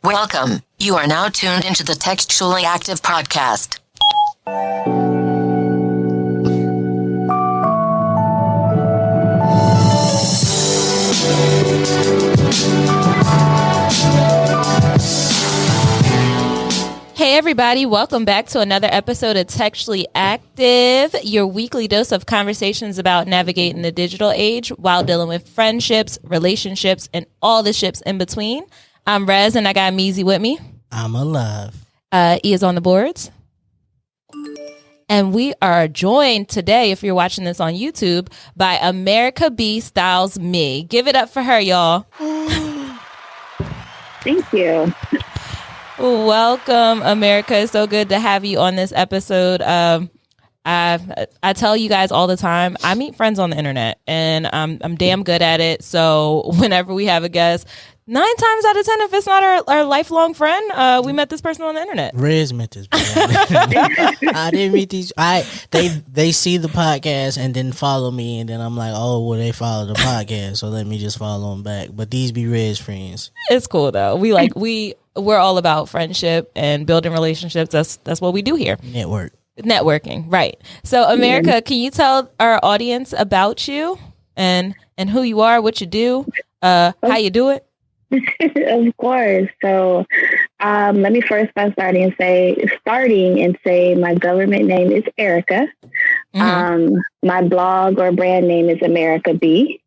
Welcome. You are now tuned into the Textually Active podcast. Hey everybody, welcome back to another episode of Textually Active, your weekly dose of conversations about navigating the digital age while dealing with friendships, relationships, and all the ships in between. I'm Rez and I got Meezy with me. I'm alive. E is on the boards. And we are joined today, if you're watching this on YouTube, by America B Styles Me. Give it up for her, y'all. Thank you. Welcome, America. It's so good to have you on this episode. I tell you guys all the time, I meet friends on the internet, and I'm damn good at it. So whenever we have a guest, 9 times out of 10, if it's not our lifelong friend, we met this person on the internet. Riz met this person. I didn't meet these. They see the podcast and then follow me, and then I'm like, oh, well, they follow the podcast, so let me just follow them back. But these be Riz friends. It's cool though. We're all about friendship and building relationships. That's what we do here. Networking, right. So, America, can you tell our audience about you and who you are, what you do, how you do it? Of course. So, let me first starting and say my government name is Erica. Mm-hmm. My blog or brand name is America B.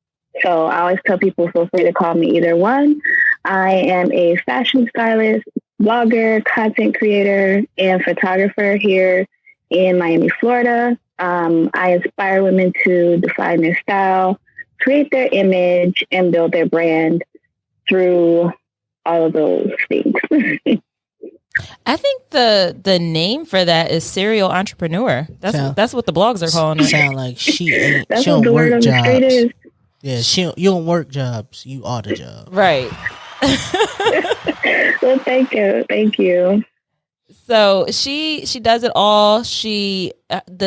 So I always tell people feel free to call me either one. I am a fashion stylist, blogger, content creator, and photographer here in Miami, Florida. I inspire women to define their style, create their image, and build their brand through all of those things. I think the name for that is serial entrepreneur. That's what the blogs are calling it. Sound like she That's she what don't the word work on the street jobs. is. Yeah, you don't work jobs. You are the job. Right. Well, thank you. So she does it all. The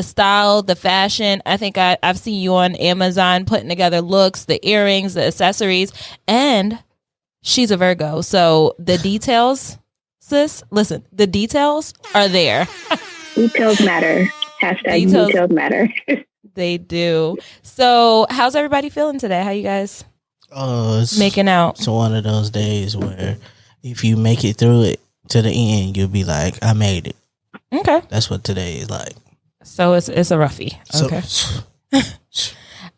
style, the fashion. I think I've seen you on Amazon putting together looks, the earrings, the accessories, and she's a Virgo. So the details, sis, listen, the details are there. Details matter. Hashtag details matter. They do. So how's everybody feeling today? How you guys making out? It's one of those days where if you make it through it to the end, you'll be like, I made it. Okay. That's what today is like. So it's a roughie. Okay.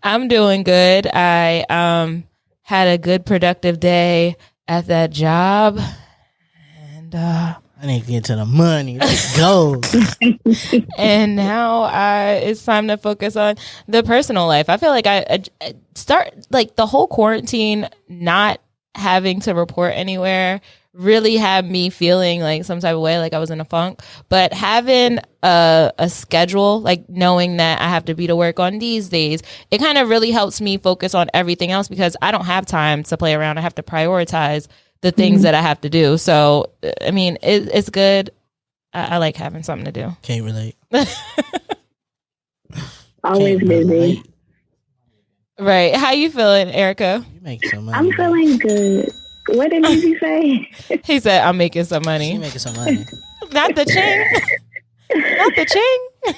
I'm doing good. I had a good productive day at that job. And I need to get to the money. Let's go. And now it's time to focus on the personal life. I feel like I start like the whole quarantine, not having to report anywhere really had me feeling like some type of way, like I was in a funk. But having a schedule, like knowing that I have to be to work on these days, it kind of really helps me focus on everything else because I don't have time to play around. I have to prioritize the things that I have to do. So, I mean, it's good. I like having something to do. Can't relate. Always busy. Right. How you feeling, Erica? You make some money. I'm feeling good. What did he say? He said, I'm making some money. She making some money. Not the ching. Not the ching.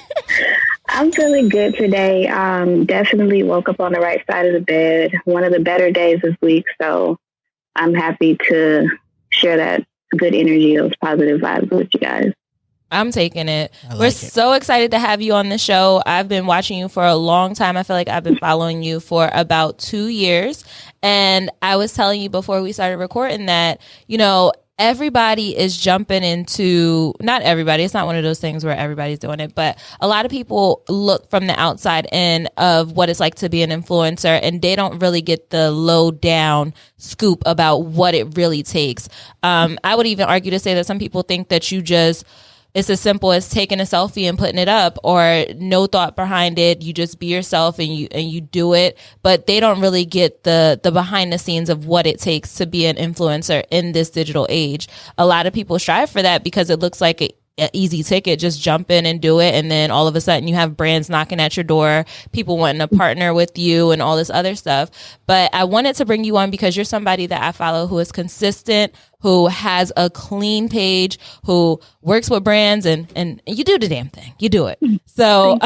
I'm feeling good today. Definitely woke up on the right side of the bed. One of the better days this week. So I'm happy to share that good energy, those positive vibes with you guys. I'm taking it. We're so excited to have you on the show. I've been watching you for a long time. I feel like I've been following you for about 2 years. And I was telling you before we started recording that, you know, everybody is jumping into, not everybody, it's not one of those things where everybody's doing it, but a lot of people look from the outside in of what it's like to be an influencer, and they don't really get the low down scoop about what it really takes. I would even argue to say that some people think that it's as simple as taking a selfie and putting it up, or no thought behind it. You just be yourself and you do it, but they don't really get the behind the scenes of what it takes to be an influencer in this digital age. A lot of people strive for that because it looks like an easy ticket, just jump in and do it. And then all of a sudden you have brands knocking at your door, people wanting to partner with you and all this other stuff. But I wanted to bring you on because you're somebody that I follow who is consistent, who has a clean page, who works with brands, and you do the damn thing. You do it. So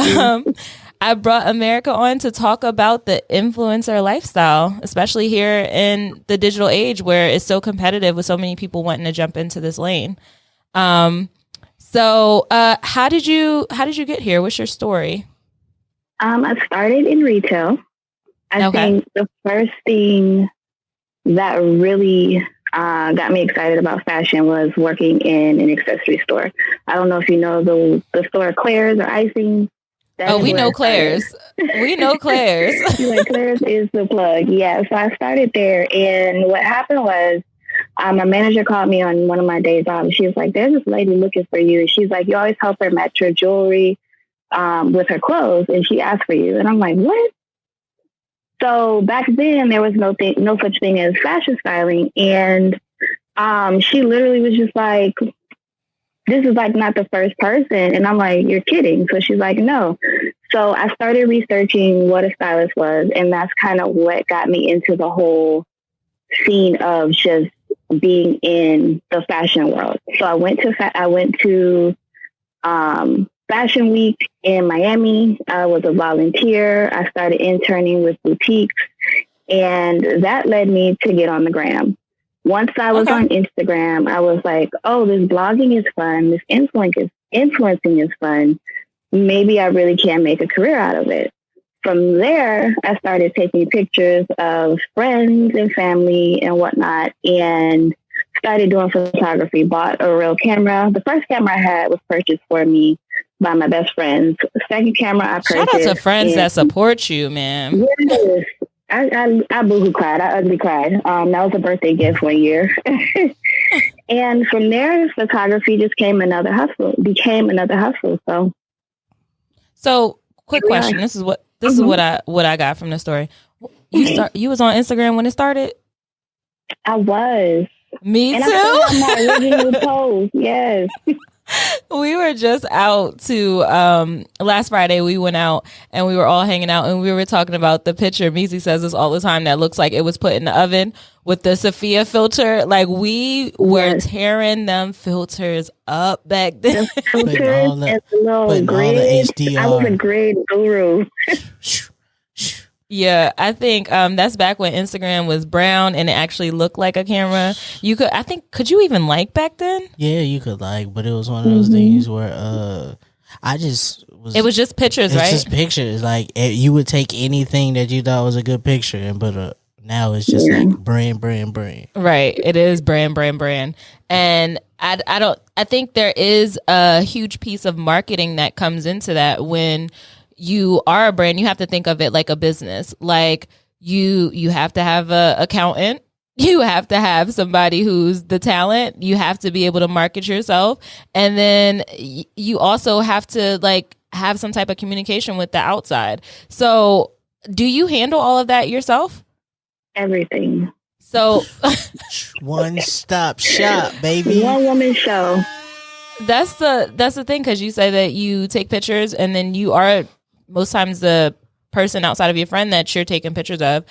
I brought America on to talk about the influencer lifestyle, especially here in the digital age where it's so competitive with so many people wanting to jump into this lane. So how did you get here? What's your story? I started in retail. I think the first thing that really got me excited about fashion was working in an accessory store. I don't know if you know the store Claire's or Icing. We know Claire's. We know Claire's. Claire's is the plug. Yeah. So I started there. And what happened was my manager called me on one of my days off. She was like, there's this lady looking for you. And she's like, you always help her match her jewelry with her clothes. And she asked for you. And I'm like, what? So back then there was no such thing as fashion styling. And she literally was just like, this is like not the first person. And I'm like, you're kidding. So she's like, no. So I started researching what a stylist was. And that's kind of what got me into the whole scene of just being in the fashion world. So I went to Fashion Week in Miami. I was a volunteer. I started interning with boutiques. And that led me to get on the gram. Once I was on Instagram, I was like, oh, this blogging is fun. This influencing is fun. Maybe I really can make a career out of it. From there, I started taking pictures of friends and family and whatnot and started doing photography, bought a real camera. The first camera I had was purchased for me by my best friends. The second camera I purchased. Shout out to friends that support you, man. Yes. I boohoo cried. I ugly cried. That was a birthday gift one year. And from there, photography just became another hustle. So quick question. This is what I got from the story. You was on Instagram when it started? I was. Me and too. I still have my original post. Yes. We were just out to last Friday. We went out and we were all hanging out and we were talking about the picture. Meezy says this all the time that looks like it was put in the oven with the Sophia filter. Like we were tearing them filters up back then. The filters and the little grid. I was a grid guru. Yeah, I think that's back when Instagram was brown and it actually looked like a camera. Could you even like back then? Yeah, you could like, but it was one of those things where it was just pictures, right? It's just pictures. Like you would take anything that you thought was a good picture and put now it's just like brand. Right. It is brand. And I think there is a huge piece of marketing that comes into that. When you are a brand, you have to think of it like a business. Like you have to have an accountant. You have to have somebody who's the talent. You have to be able to market yourself. And then you also have to like have some type of communication with the outside. So do you handle all of that yourself? Everything. So one-stop shop, baby. One woman show. That's the thing, because you say that you take pictures and then you are most times the person outside of your friend that you're taking pictures of.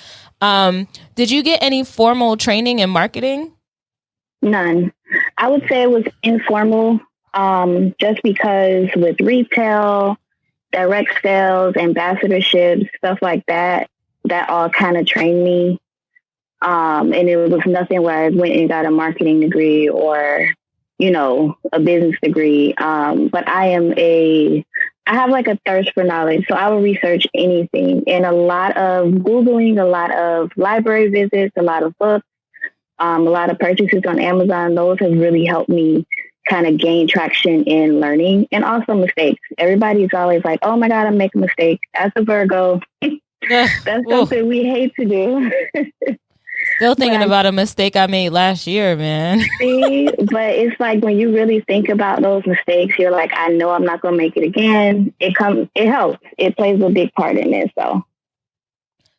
Did you get any formal training in marketing? None. I would say it was informal, just because with retail, direct sales, ambassadorships, stuff like that all kind of trained me. And it was nothing where I went and got a marketing degree or, a business degree. But I have like a thirst for knowledge. So I will research anything, and a lot of Googling, a lot of library visits, a lot of books, a lot of purchases on Amazon. Those have really helped me kind of gain traction in learning, and also mistakes. Everybody's always like, oh my God, I'm making a mistake. As a Virgo, that's something we hate to do. Still thinking about a mistake I made last year, man. See, but it's like when you really think about those mistakes, you're like, I know I'm not going to make it again. It helps. It plays a big part in it. So,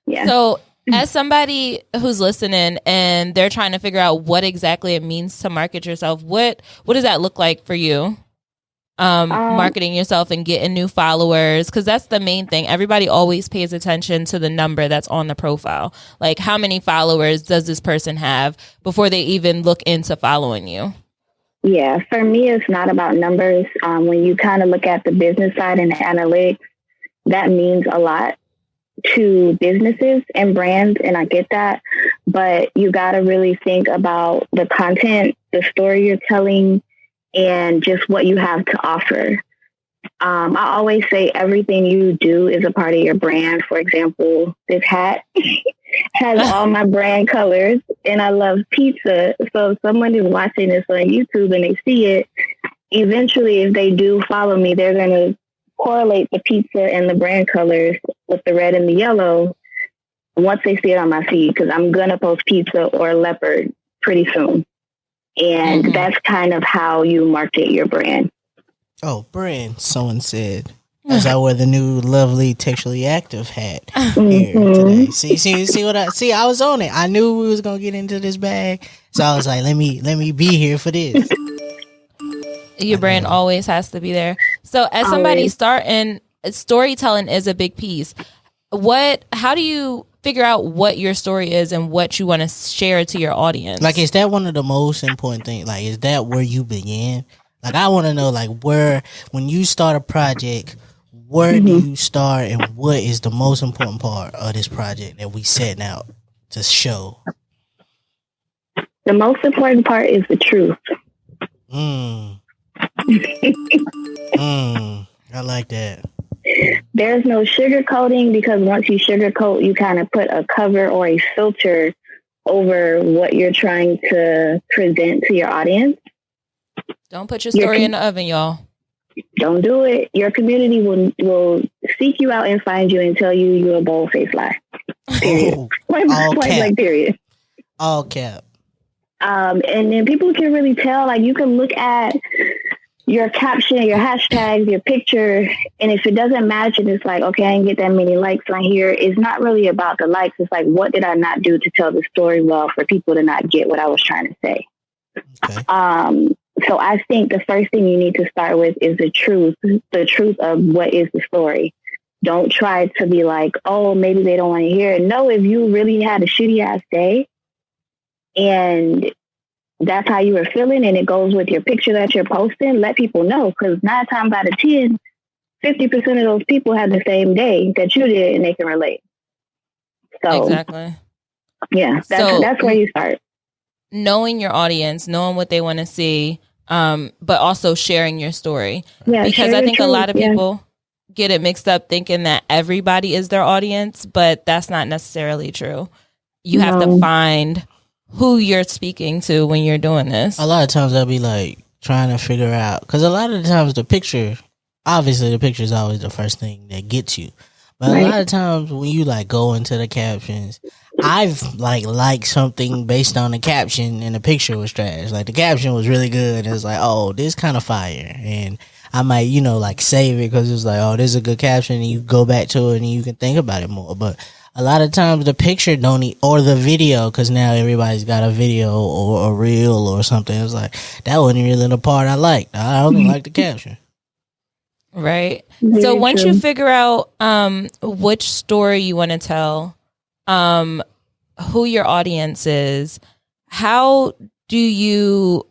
yeah. So as somebody who's listening and they're trying to figure out what exactly it means to market yourself, what does that look like for you? marketing yourself and getting new followers? Because that's the main thing. Everybody always pays attention to the number that's on the profile. Like, how many followers does this person have before they even look into following you? Yeah, for me, it's not about numbers. When you kind of look at the business side and the analytics, that means a lot to businesses and brands, and I get that. But you got to really think about the content, the story you're telling, and just what you have to offer. I always say everything you do is a part of your brand. For example, this hat has all my brand colors, and I love pizza. So if someone is watching this on YouTube and they see it, eventually, if they do follow me, they're going to correlate the pizza and the brand colors with the red and the yellow once they see it on my feed, because I'm going to post pizza or leopard pretty soon. And that's kind of how you market your brand. Oh, brand, someone said. As I wear the new lovely Textually Active hat here today. See what I was on it. I knew we was gonna get into this bag. So I was like, let me be here for this. Your brand always has to be there. So as somebody starting, storytelling is a big piece. How do you figure out what your story is and what you want to share to your audience? Like, is that one of the most important things? Like, is that where you begin? Like, I want to know, like, when you start a project, where do you start, and what is the most important part of this project that we setting out to show? The most important part is the truth. I like that. There's no sugarcoating, because once you sugarcoat, you kind of put a cover or a filter over what you're trying to present to your audience. Don't put your story in the oven, y'all. Don't do it. Your community will seek you out and find you and tell you you're a bold-faced lie. Period. Like period. All cap. And then people can really tell. Like, you can look at your caption, your hashtags, your picture, and if it doesn't match, and it's like, okay, I didn't get that many likes on here. It's not really about the likes. It's like, what did I not do to tell the story well for people to not get what I was trying to say? Okay. So I think the first thing you need to start with is the truth of what is the story. Don't try to be like, oh, maybe they don't want to hear it. No, if you really had a shitty ass day and that's how you were feeling and it goes with your picture that you're posting, let people know. Because 9 times out of 10, 50% of those people had the same day that you did and they can relate. So exactly. Yeah, that's where you start. Knowing your audience, knowing what they want to see, but also sharing your story. Yeah, because I think a lot of people get it mixed up thinking that everybody is their audience, but that's not necessarily true. You have to find who you're speaking to when you're doing this. A lot of times I'll be like trying to figure out, because a lot of the times the picture is always the first thing that gets you. But a lot of times when you like go into the captions, I've liked something based on the caption and the picture was trash. Like, the caption was really good and it's like, oh, this kind of fire. And I might, like save it because it's like, oh, this is a good caption, and you go back to it and you can think about it more. But a lot of times the picture don't need, or the video, because now everybody's got a video or a reel or something. It's like, that wasn't really the part I liked. I only like the caption. Right. So once you figure out which story you want to tell, who your audience is, what do you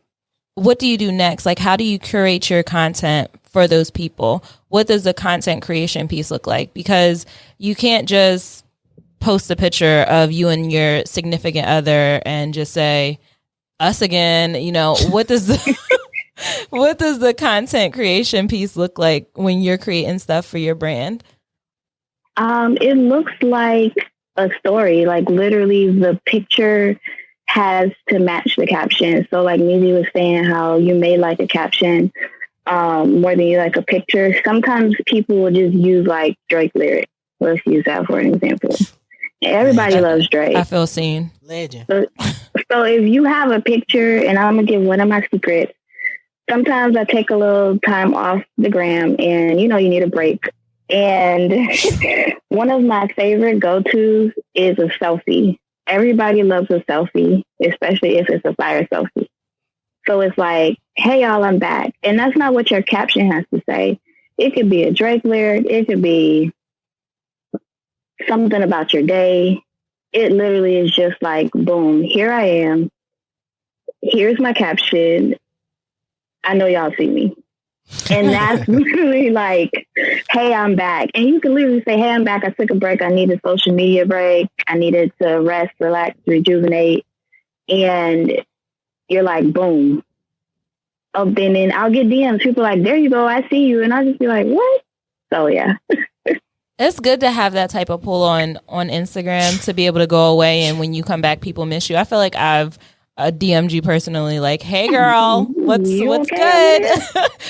do next? Like, how do you curate your content for those people? What does the content creation piece look like? Because you can't just post a picture of you and your significant other and just say, us again. What does what does the content creation piece look like when you're creating stuff for your brand? It looks like a story. Like, literally the picture has to match the caption. So like Mizzy was saying, how you may like a caption more than you like a picture. Sometimes people will just use like Drake lyrics. Let's use that for an example. Everybody loves Drake. I feel seen. Legend. So if you have a picture, and I'm going to give one of my secrets, sometimes I take a little time off the gram and, you need a break. And one of my favorite go-tos is a selfie. Everybody loves a selfie, especially if it's a fire selfie. So it's like, hey y'all, I'm back. And that's not what your caption has to say. It could be a Drake lyric. It could be something about your day. It literally is just like, boom, here I am. Here's my caption. I know y'all see me. And that's literally like, hey, I'm back. And you can literally say, hey, I'm back. I took a break. I needed a social media break. I needed to rest, relax, rejuvenate. And you're like, boom. Oh, then I'll get DMs. People like, there you go. I see you. And I'll just be like, what? So, yeah. It's good to have that type of pull on Instagram to be able to go away. And when you come back, people miss you. I feel like I've DM'd you personally, like, hey, girl, what's good?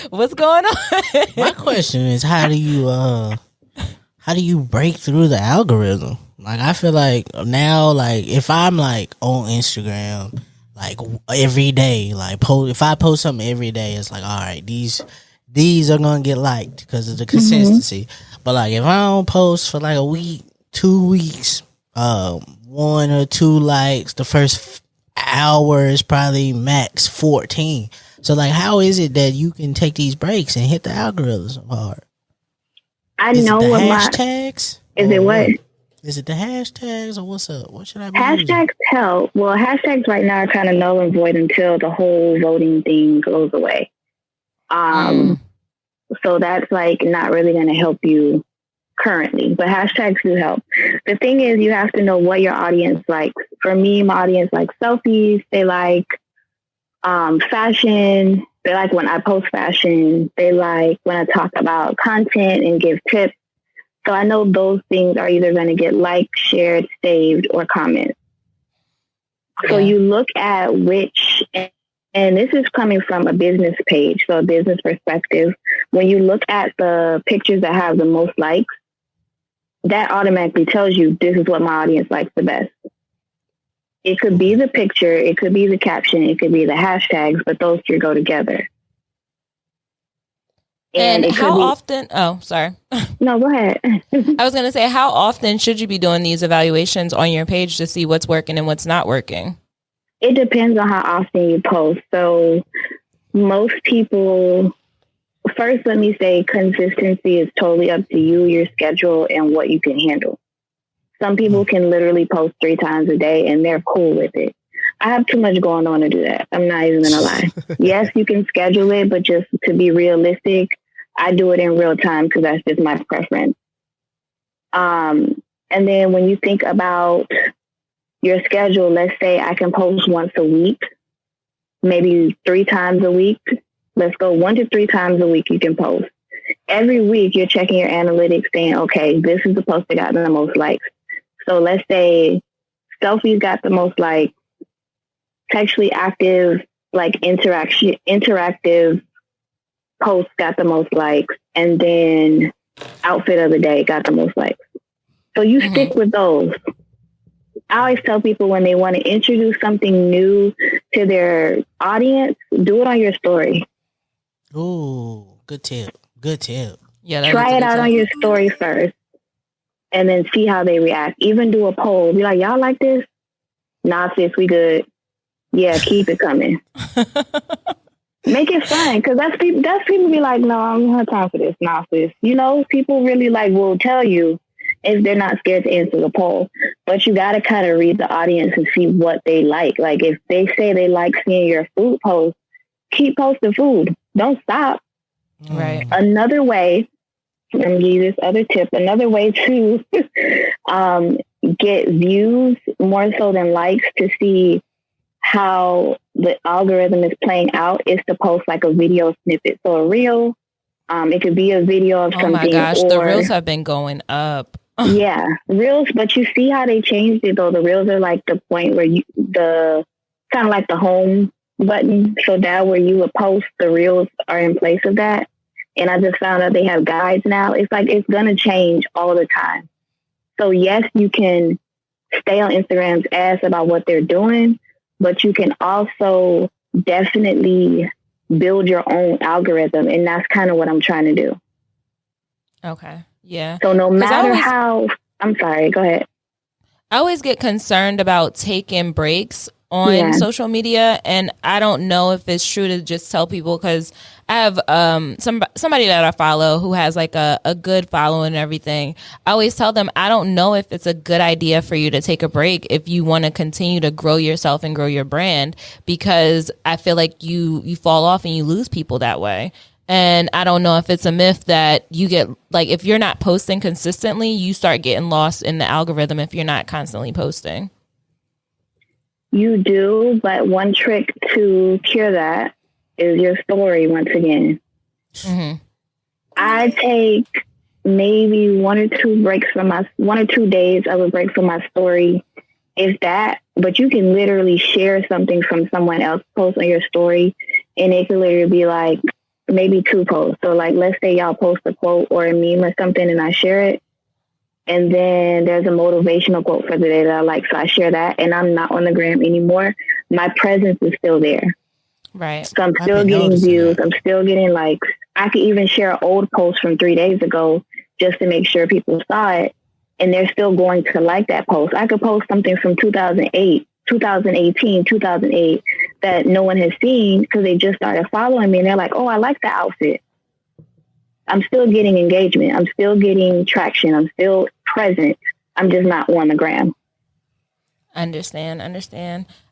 What's going on? My question is, how do you break through the algorithm? Like, I feel like now, like, if I'm like on Instagram, like every day, like if I post something every day, it's like, all right, these are gonna get liked because of the consistency. But like, if I don't post for like a week, 2 weeks, 1 or 2 likes, the first hour is probably max 14. So like, how is it that you can take these breaks and hit the algorithm hard? Is it the hashtags? Is it what? Is it the hashtags or what's up? What should I be using? Hashtags help. Well, hashtags right now are kind of null and void until the whole voting thing goes away. So that's like not really going to help you currently, but hashtags do help. The thing is, you have to know what your audience likes. For me, my audience likes selfies. They like fashion. They like when I post fashion. They like when I talk about content and give tips. So I know those things are either going to get liked, shared, saved, or comments. So you look at which, and this is coming from a business page, so a business perspective. When you look at the pictures that have the most likes, that automatically tells you this is what my audience likes the best. It could be the picture, it could be the caption, it could be the hashtags, but those two go together. And how often? Oh, sorry. No, go ahead. I was going to say, how often should you be doing these evaluations on your page to see what's working and what's not working? It depends on how often you post. So most people, first, let me say consistency is totally up to you, your schedule, and what you can handle. Some people can literally post 3 times a day and they're cool with it. I have too much going on to do that. I'm not even going to lie. Yes, you can schedule it, but just to be realistic, I do it in real time because that's just my preference. And then when you think about your schedule, let's say I can post once a week, maybe 3 times a week. Let's go 1 to 3 times a week you can post. Every week you're checking your analytics saying, okay, this is the post that got the most likes. So let's say selfies got the most likes, textually active, like interactive posts got the most likes, and then outfit of the day got the most likes. So you stick with those. I always tell people when they want to introduce something new to their audience, do it on your story. Ooh, good tip. Good tip. Yeah, try it out on your story first and then see how they react. Even do a poll. Be like, y'all like this? Nah, sis, we good. Yeah, keep it coming. Make it fun, because that's people be like, no, I don't have time for this. Nah, sis. You know, people really will tell you if they're not scared to answer the poll. But you got to kind of read the audience and see what they like. Like if they say they like seeing your food post, keep posting food. Don't stop. Right. Another way, I'm going to give you this other tip. Another way to get views more so than likes to see how the algorithm is playing out is to post like a video snippet. So a reel, it could be a video of something. Oh my gosh, the reels have been going up. Yeah, reels, but you see how they changed it though. The reels are like the point where the kind of like the home button. So now where you would post, the reels are in place of that. And I just found out they have guides now. It's like, it's going to change all the time. So yes, you can stay on Instagram's ass about what they're doing, but you can also definitely build your own algorithm. And that's kind of what I'm trying to do. Okay. Yeah. So no matter how, I'm sorry, go ahead. I always get concerned about taking breaks on social media, and I don't know if it's true to just tell people, because I have somebody that I follow who has like a good following and everything. I always tell them, I don't know if it's a good idea for you to take a break if you want to continue to grow yourself and grow your brand, because I feel like you fall off and you lose people that way. And I don't know if it's a myth that you get, like, if you're not posting consistently, you start getting lost in the algorithm if you're not constantly posting. You do, but one trick to cure that is your story once again. Mm-hmm. I take maybe 1 or 2 days of a break from my story, if that, but you can literally share something from someone else, post on your story, and it can literally be like maybe 2 posts. So like, let's say y'all post a quote or a meme or something and I share it. And then there's a motivational quote for the day that I like. So I share that, and I'm not on the gram anymore. My presence is still there. Right. So I'm still getting views. I'm still getting likes. I could even share an old post from 3 days ago just to make sure people saw it, and they're still going to like that post. I could post something from 2018, 2008 that no one has seen because they just started following me, and they're like, oh, I like that outfit. I'm still getting engagement. I'm still getting traction. I'm still present. I'm just not on the gram. Understand.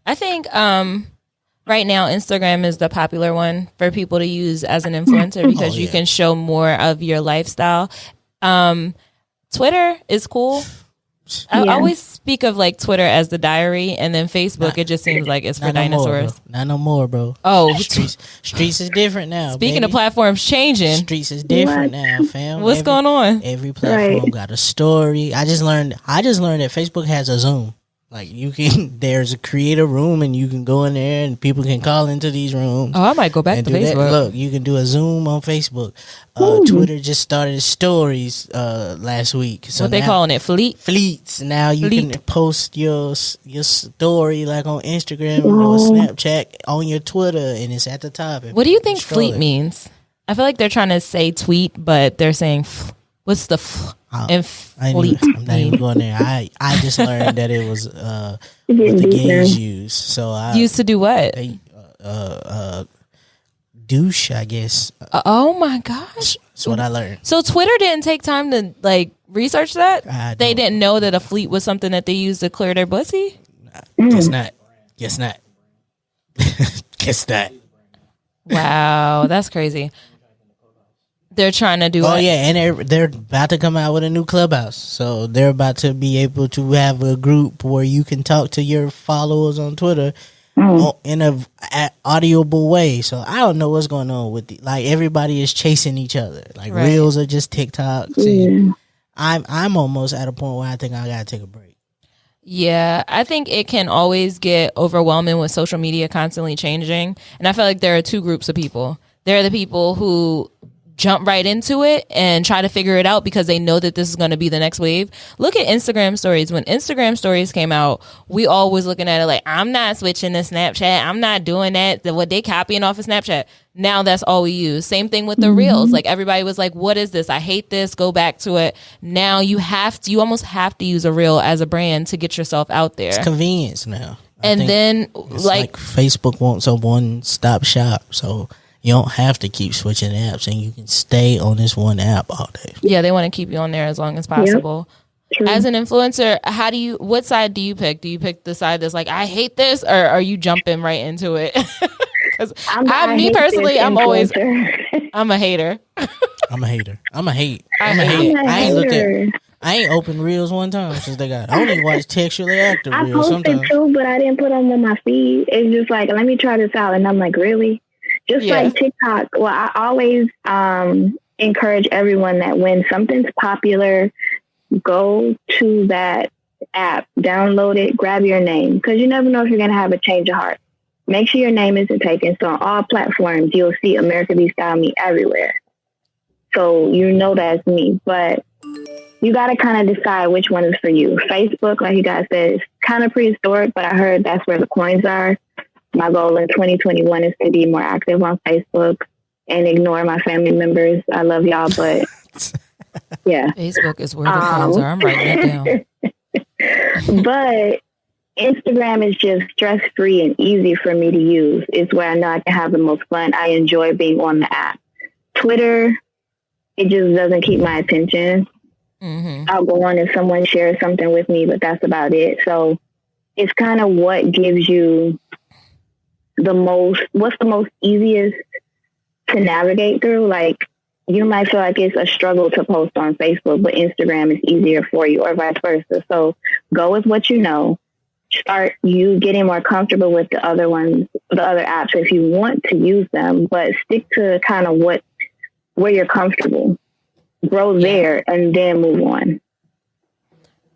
I think right now Instagram is the popular one for people to use as an influencer because you can show more of your lifestyle. Twitter is cool. I always speak of like Twitter as the diary, and then Facebook, it just seems like it's for dinosaurs. Not no more, bro. Oh, streets is different now. Speaking of platforms changing, streets is different now, fam. What's going on? Every platform got a story. I just learned that Facebook has a Zoom. Like, there's a creator room, and you can go in there, and people can call into these rooms. Oh, I might go back to Facebook. Look, you can do a Zoom on Facebook. Twitter just started stories last week. So what they calling it? Fleets. Now you can post your story like on Instagram or Snapchat on your Twitter, and it's at the top. What do you think fleet means? I feel like they're trying to say tweet, but they're saying what's the and fleet? I'm not even going there. I just learned that it was what the gays use. So I used to do what? Douche, I guess. Oh my gosh, that's what I learned. So Twitter didn't take time to like research that. They didn't know that a fleet was something that they used to clear their pussy. Guess not. Guess not. Wow, that's crazy. They're trying to do and they're about to come out with a new Clubhouse. So they're about to be able to have a group where you can talk to your followers on Twitter in a audible way. So I don't know what's going on with like everybody is chasing each other. Like reels are just TikToks. And I'm almost at a point where I think I gotta take a break. Yeah, I think it can always get overwhelming with social media constantly changing. And I feel like there are 2 groups of people. There are the people who jump right into it and try to figure it out because they know that this is going to be the next wave. Look at Instagram stories. When Instagram stories came out, we all was looking at it like, I'm not switching to Snapchat. I'm not doing that. What they copying off of Snapchat. Now that's all we use. Same thing with the reels. Like everybody was like, what is this? I hate this. Go back to it. Now you almost have to use a reel as a brand to get yourself out there. It's convenience now. And then like Facebook wants a one-stop shop. So you don't have to keep switching apps, and you can stay on this one app all day. Yeah, they want to keep you on there as long as possible. Yep. As an influencer, what side do you pick? Do you pick the side that's like, I hate this, or are you jumping right into it? Because I'm a hater. I ain't opened reels one time since they got it. I only watch Textually active reels sometimes. I posted too, but I didn't put them on my feed. It's just like, let me try this out, and I'm like, really? Just like TikTok. Well, I always encourage everyone that when something's popular, go to that app, download it, grab your name, because you never know if you're going to have a change of heart. Make sure your name isn't taken. So on all platforms, you'll see America B Style Me everywhere. So you know that's me. But you got to kind of decide which one is for you. Facebook, like you guys said, is kind of prehistoric, but I heard that's where the coins are. My goal in 2021 is to be more active on Facebook and ignore my family members. I love y'all, but yeah. Facebook is where the coins are. I'm writing that down. But Instagram is just stress-free and easy for me to use. It's where I know I can have the most fun. I enjoy being on the app. Twitter, it just doesn't keep my attention. I'll go on if someone shares something with me, but that's about it. So it's kind of what gives you what's the most easiest to navigate through. Like, you might feel like it's a struggle to post on Facebook, but Instagram is easier for you, or vice versa. So go with what you know. Start you getting more comfortable with the other apps if you want to use them, but stick to kind of where you're comfortable. Grow there and then move on.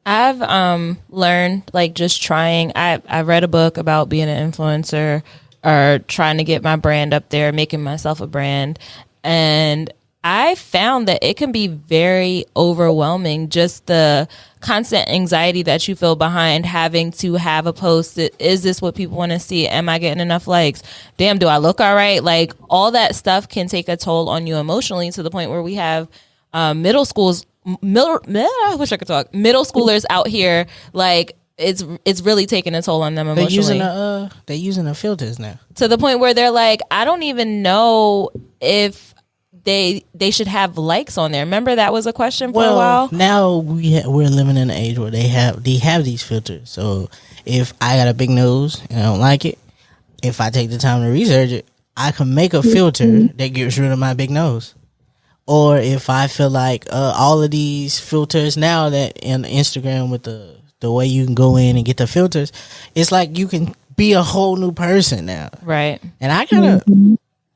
I've learned, like, just trying. I read a book about being an influencer or trying to get my brand up there, making myself a brand. And I found that it can be very overwhelming, just the constant anxiety that you feel behind having to have a post. Is this what people want to see? Am I getting enough likes? Damn, do I look all right? Like, all that stuff can take a toll on you emotionally, to the point where we have middle schoolers out here, like, it's really taking a toll on them emotionally. They're using the filters now, to the point where they're like, I don't even know if they should have likes on there. Remember, that was a question for a while. Now we're living in an age where they have these filters. So if I got a big nose and I don't like it, if I take the time to research it, I can make a filter that gets rid of my big nose. Or if I feel like all of these filters now that in Instagram with the way you can go in and get the filters, it's like you can be a whole new person now. Right. And I gotta...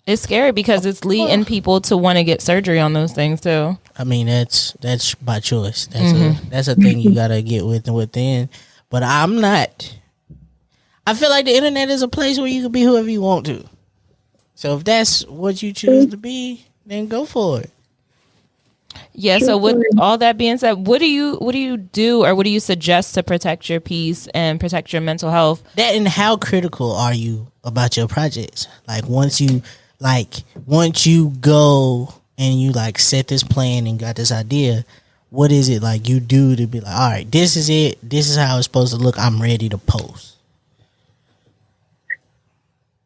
It's scary because it's leading people to want to get surgery on those things too. I mean, that's by choice. That's a thing you gotta get within. But I'm not. I feel like the internet is a place where you can be whoever you want to. So if that's what you choose to be, then go for it. Yeah. So with all that being said, what do you do, or what do you suggest to protect your peace and protect your mental health? That, and how critical are you about your projects? Like, once you go and you like set this plan and got this idea, what is it like you do to be like, all right, this is it. This is how it's supposed to look. I'm ready to post.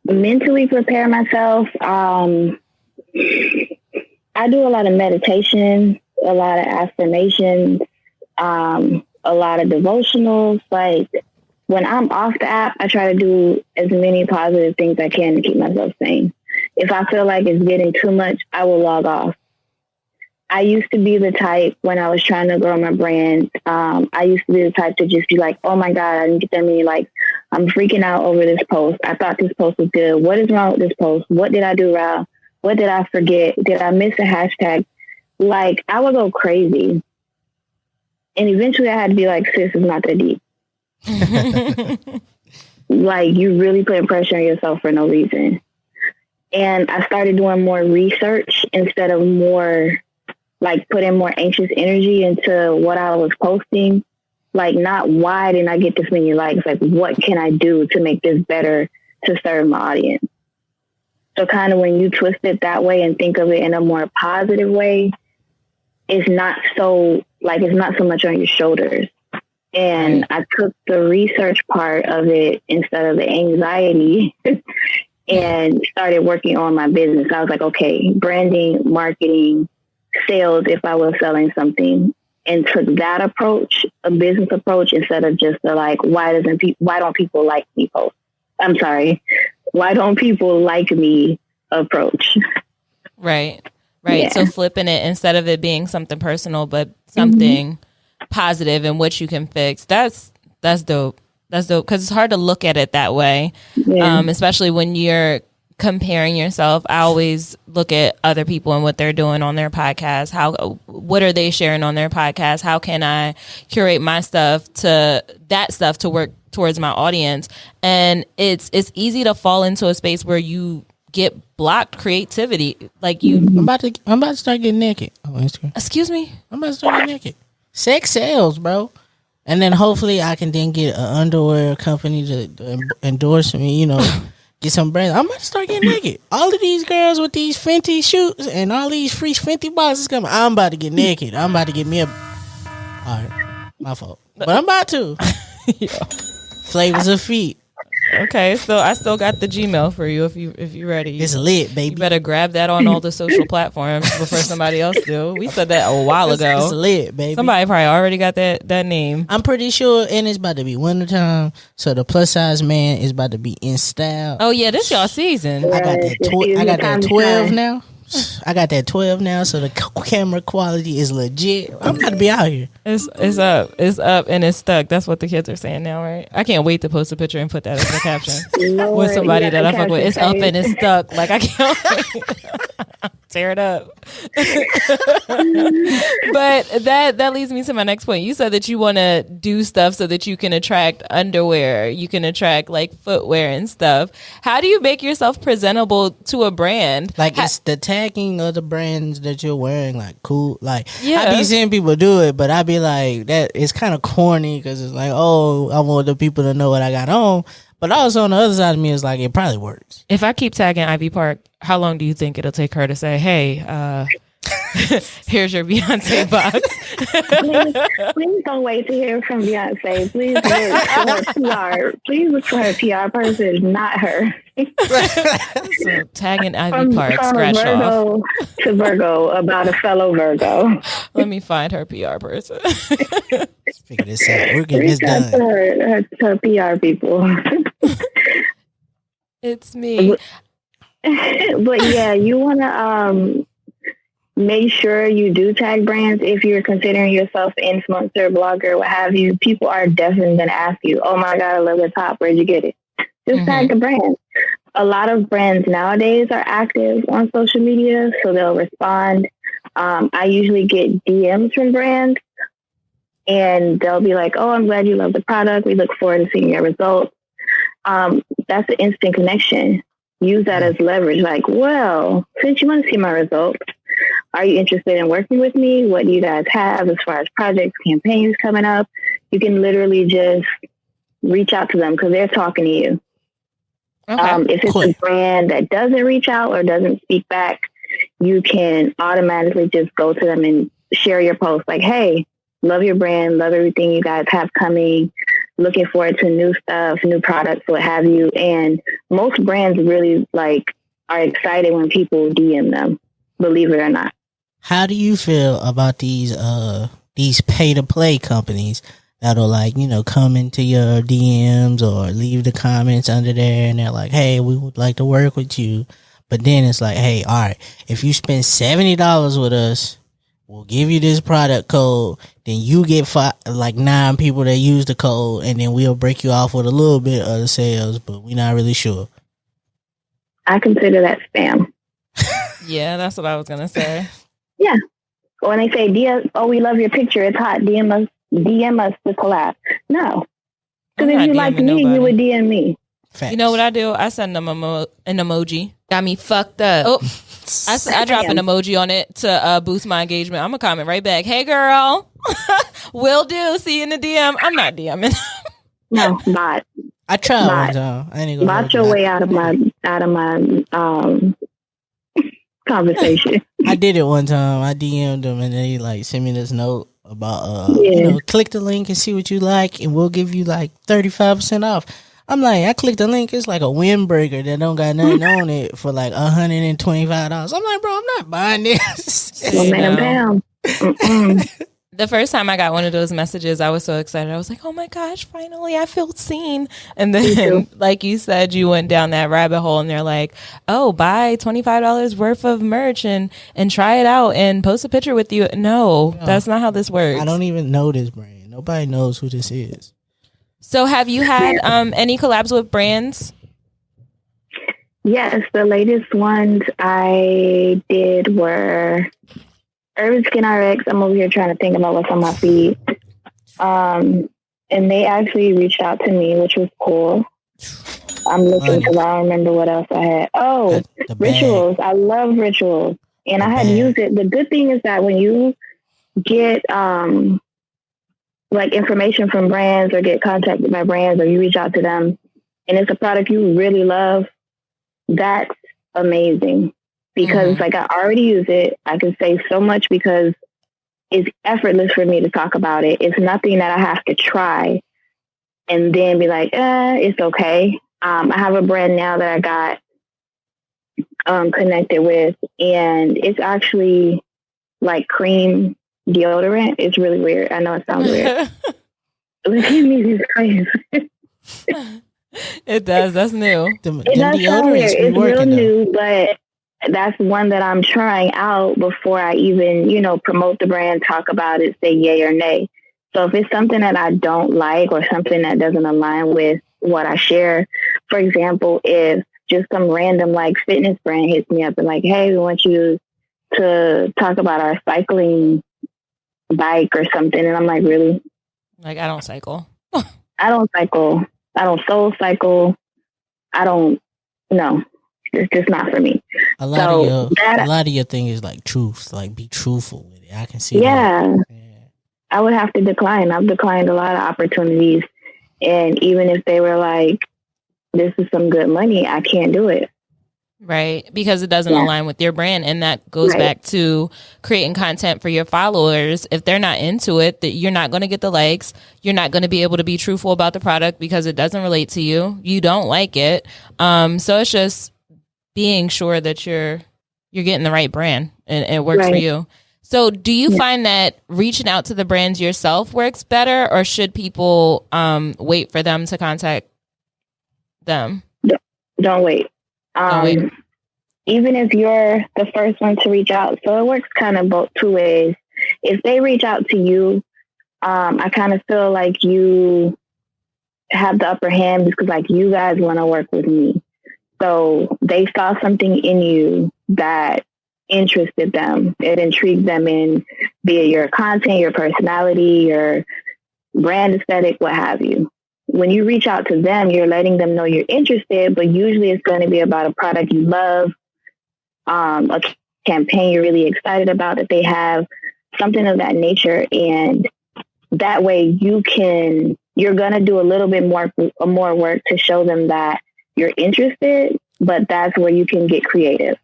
Mentally prepare myself. I do a lot of meditation, a lot of affirmations, a lot of devotionals. Like, when I'm off the app, I try to do as many positive things I can to keep myself sane. If I feel like it's getting too much, I will log off. I used to be the type, when I was trying to grow my brand, I used to be the type to just be like, oh my God, I didn't get that many likes. I'm freaking out over this post. I thought this post was good. What is wrong with this post? What did I do wrong? What did I forget? Did I miss a hashtag? Like, I would go crazy. And eventually I had to be like, sis, it's not that deep. Like, you really putting pressure on yourself for no reason. And I started doing more research instead of more, like, putting more anxious energy into what I was posting. Like, not why didn't I get this many likes? Like, what can I do to make this better to serve my audience? So kind of when you twist it that way and think of it in a more positive way, it's not so much on your shoulders. And I took the research part of it instead of the anxiety and started working on my business. I was like, okay, branding, marketing, sales, if I was selling something, and took that approach, a business approach, instead of just the like, why don't people like me post? I'm sorry. Why don't people like me approach? Right. Yeah. So flipping it, instead of it being something personal, but something positive and what you can fix. That's dope. That's dope, because it's hard to look at it that way, especially when you're comparing yourself. I always look at other people and what they're doing on their podcast. What are they sharing on their podcast? How can I curate my stuff to work towards my audience? And it's easy to fall into a space where you get blocked creativity. Like, I'm about to start getting naked on Instagram. Excuse me? I'm about to start getting naked. Sex sells, bro. And then hopefully I can then get an underwear company to endorse me, get some brands. I'm about to start getting naked. All of these girls with these Fenty shoots and all these free Fenty boxes coming, I'm about to get naked. I'm about to get me a... All right, my fault. But I'm about to. Yeah. Flavors of feet. Okay, so I still got the Gmail for you if you're ready. It's lit, baby. You better grab that on all the social platforms before somebody else do. We said that a while ago. It's lit, baby. Somebody probably already got that name. I'm pretty sure, and it's about to be wintertime, so the plus size man is about to be in style. Oh yeah, this y'all season. I got that. I got that 12 now. I got that 12 now, so the camera quality is legit. I'm about to be out here. It's up, and it's stuck. That's what the kids are saying now, right? I can't wait to post a picture and put that as a caption with somebody that I fuck with. It's up and it's stuck. Like I can't wait. Tear it up. But that leads me to my next point. You said that you want to do stuff so that you can attract underwear, you can attract like footwear and stuff. How do you make yourself presentable to a brand? Like it's the tagging of the brands that you're wearing, like cool. Like I be seeing people do it, but I be like, that it's kind of corny because it's like, oh, I want the people to know what I got on. But also on the other side of me, it's like it probably works. If I keep tagging Ivy Park, how long do you think it'll take her to say, "Hey, here's your Beyonce box"? Please don't wait to hear from Beyonce. Please look for her PR. Please look for her PR person, not her. So tagging Ivy Park, scratch Virgo off to Virgo about a fellow Virgo. Let me find her PR person. Let's figure this out. We're getting this done. Her PR people. It's me. But yeah, you want to make sure you do tag brands if you're considering yourself an influencer, blogger, what have you. People are definitely going to ask you, "Oh my God, I love the top. Where'd you get it?" Just tag the brand. A lot of brands nowadays are active on social media, so they'll respond. I usually get DMs from brands, and they'll be like, "Oh, I'm glad you love the product. We look forward to seeing your results." That's an instant connection. Use that as leverage. Like, well, since you want to see my results, are you interested in working with me? What do you guys have as far as projects, campaigns coming up? You can literally just reach out to them because they're talking to you. Okay. If it's a brand that doesn't reach out or doesn't speak back, you can automatically just go to them and share your post. Like, "Hey, love your brand, love everything you guys have coming. Looking forward to new stuff, new products, what have you." And most brands really are excited when people DM them, believe it or not. How do you feel about these pay to play companies that'll come into your DMs or leave the comments under there and they're like, "Hey, we would like to work with you." But then it's like, "Hey, all right, if you spend $70 with us, we'll give you this product code. Then you get 9 people that use the code, and then we'll break you off with a little bit of the sales, but we're not really sure." I consider that spam. Yeah, that's what I was gonna say. Yeah. When they say, "Oh, we love your picture. It's hot. DM us to collab." No. Because if you like me, you would DM me. Facts. You know what I do? I send them an emoji. Got me fucked up. Oh, I drop an emoji on it to boost my engagement. I'm going to comment right back. "Hey, girl. Will do. See you in the DM." I'm not DMing. No, not. I tried one time. I ain't gonna bot your way out of my conversation. I did it one time. I DM'd them and they sent me this note about click the link and see what you like and we'll give you 35% off. I'm like, I clicked the link, it's like a windbreaker that don't got nothing on it for $125. I'm like, bro, I'm not buying this. The first time I got one of those messages, I was so excited. I was like, "Oh my gosh, finally I feel seen." And then, like you said, you went down that rabbit hole and they're like, "Oh, buy $25 worth of merch and try it out and post a picture with you." No, that's not how this works. I don't even know this brand. Nobody knows who this is. So have you had any collabs with brands? Yes, the latest ones I did were Urban Skin RX. I'm over here trying to think about what's on my feed. And they actually reached out to me, which was cool. I'm looking because I don't remember what else I had. Oh, the Rituals. I love Rituals. And I had used it. The good thing is that when you get information from brands or get contacted by brands or you reach out to them and it's a product you really love, that's amazing. Because I already use it. I can say so much because it's effortless for me to talk about it. It's nothing that I have to try. and then be like, it's okay. I have a brand now that I got connected with, and it's actually like cream deodorant. It's really weird. I know it sounds weird. Look at me, this crazy. It does. That's new. It does sound weird. It's real new, but that's one that I'm trying out before I even, promote the brand, talk about it, say yay or nay. So if it's something that I don't like or something that doesn't align with what I share, for example, if just some random like fitness brand hits me up and like, hey, we want you to talk about our cycling bike or something. And I'm like, really? Like, I don't cycle. I don't cycle. I don't soul cycle. I don't know. It's just not for me. A lot of your thing is like truth. Like, be truthful with it. I can see that. Yeah. I would have to decline. I've declined a lot of opportunities. And even if they were like, this is some good money, I can't do it. Right. Because it doesn't align with your brand. And that goes back to creating content for your followers. If they're not into it, that you're not going to get the likes. You're not going to be able to be truthful about the product because it doesn't relate to you. You don't like it. So it's just being sure that you're getting the right brand and it works for you. So do you find that reaching out to the brands yourself works better, or should people wait for them to contact them? Don't wait. Even if you're the first one to reach out. So it works kind of both two ways. If they reach out to you, I kind of feel like you have the upper hand because like you guys want to work with me. So they saw something in you that interested them. It intrigued them in be it your content, your personality, your brand aesthetic, what have you. When you reach out to them, you're letting them know you're interested, but usually it's going to be about a product you love, a campaign you're really excited about that they have, something of that nature. And that way you're going to do a little bit more work to show them that you're interested, but that's where you can get creative.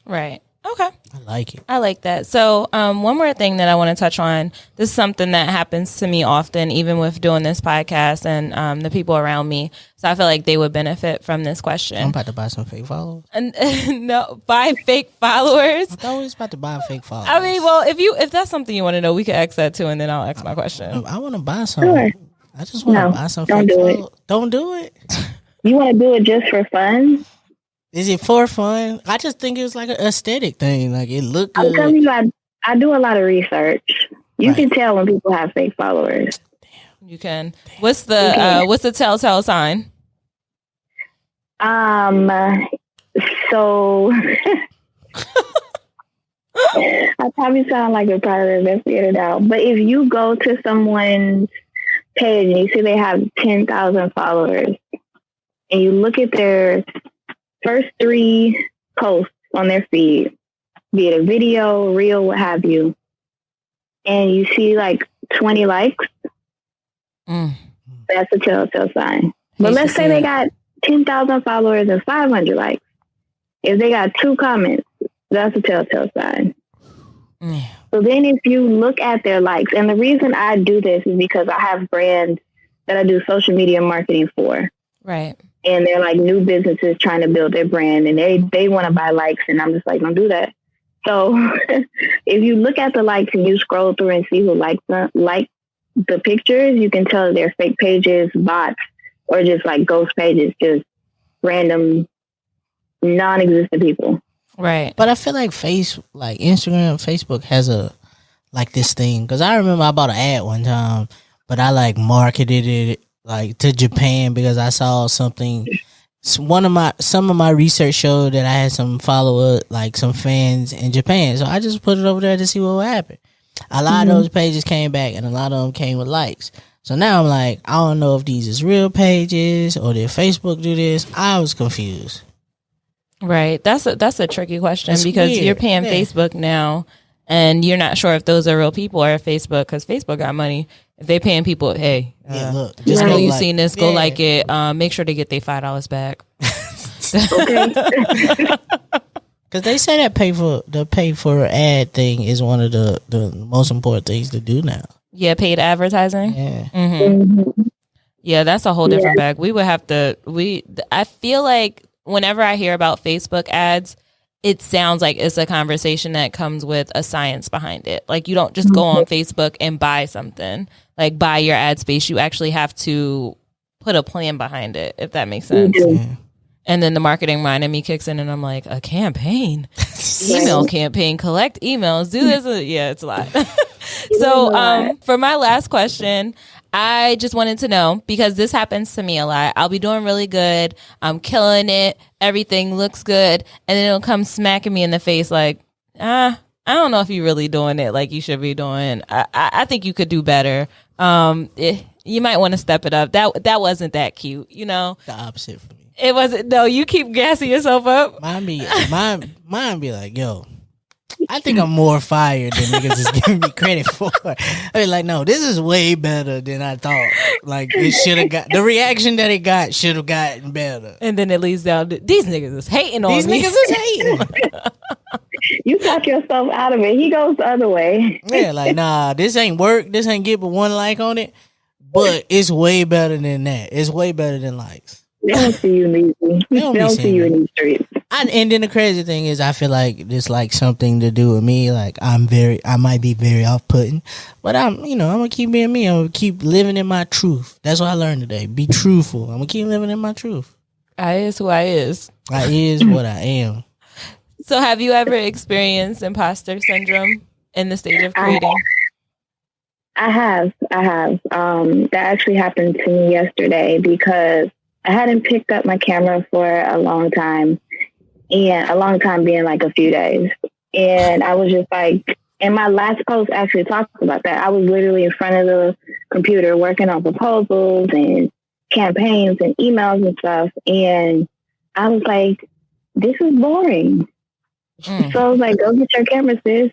Right. Okay. I like it. I like that. So one more thing that I want to touch on. This is something that happens to me often, even with doing this podcast and the people around me. So I feel like they would benefit from this question. I'm about to buy some fake followers. No, buy fake followers. I'm always about to buy fake followers. I mean, well, if that's something you want to know, we could ask that too, and then I'll ask my question. I want to buy some. Sure. I just want to buy some fake followers. Don't do it. You want to do it just for fun? Is it for fun? I just think it was like an aesthetic thing. Like it looked good. I'm telling you, I do a lot of research. You can tell when people have fake followers. Damn. You can. What's the telltale sign? So I probably sound like a private investigator now, but if you go to someone's page and you see they have 10,000 followers, and you look at their first 3 posts on their feed, be it a video, reel, what have you, and you see like 20 likes, that's a telltale sign. But let's say they got 10,000 followers and 500 likes. If they got 2 comments, that's a telltale sign. So then if you look at their likes, and the reason I do this is because I have brands that I do social media marketing for. Right. And they're like new businesses trying to build their brand, and they want to buy likes, and I'm just like, don't do that. So if you look at the likes and you scroll through and see who likes the pictures, you can tell they're fake pages, bots, or just like ghost pages, just random non-existent people. Right. But I feel like Instagram, Facebook has this thing. Because I remember I bought an ad one time, but I like marketed it like to Japan because I saw something. Some of my research showed that I had some some fans in Japan. So I just put it over there to see what would happen. A lot of those pages came back, and a lot of them came with likes. So now I'm like, I don't know if these is real pages or did Facebook do this. I was confused. Right. That's a tricky question because weird. You're paying Facebook now, and you're not sure if those are real people or Facebook because Facebook got money. If they paying people, hey, look, I know you seen this. Go like it. Make sure they get their $5 back. Because they say that pay for ad thing is one of the most important things to do now. Yeah, paid advertising. Yeah. Mm-hmm. Yeah, that's a whole different bag. We would have to, I feel like whenever I hear about Facebook ads, it sounds like it's a conversation that comes with a science behind it. Like, you don't just go on Facebook and buy something, like buy your ad space. You actually have to put a plan behind it, if that makes sense. And then the marketing mind in me kicks in and I'm like, a campaign, email campaign, collect emails, do this. Yeah, it's a lot. So for my last question, I just wanted to know, because this happens to me a lot. I'll be doing really good. I'm killing it. Everything looks good. And then it'll come smacking me in the face like, I don't know if you're really doing it like you should be doing. I think you could do better. You might want to step it up. That wasn't that cute, you know? The opposite for me. It wasn't. No, you keep gassing yourself up. Mine be like, yo, I think I'm more fired than niggas is giving me credit for. I be like, no, this is way better than I thought. Like, it should have got, the reaction that it got should have gotten better. And then it leads down to, these niggas is hating on me. These niggas is hating. You talk yourself out of it. He goes the other way. Yeah, like, nah, this ain't work. This ain't get but one like on it. But it's way better than that. It's way better than likes. They don't see you in They don't see you in these streets. And then the crazy thing is, I feel like it's like something to do with me. Like, I might be very off-putting, but I'm gonna keep being me. I'm gonna keep living in my truth. That's what I learned today. Be truthful. I'm gonna keep living in my truth. I is who I is. I is what I am. So have you ever experienced imposter syndrome in the stage of creating? I have. That actually happened to me yesterday because I hadn't picked up my camera for a long time, and a long time being like a few days. And I was just like, and my last post actually talked about that. I was literally in front of the computer working on proposals and campaigns and emails and stuff. And I was like, this is boring. So I was like, go get your camera, sis.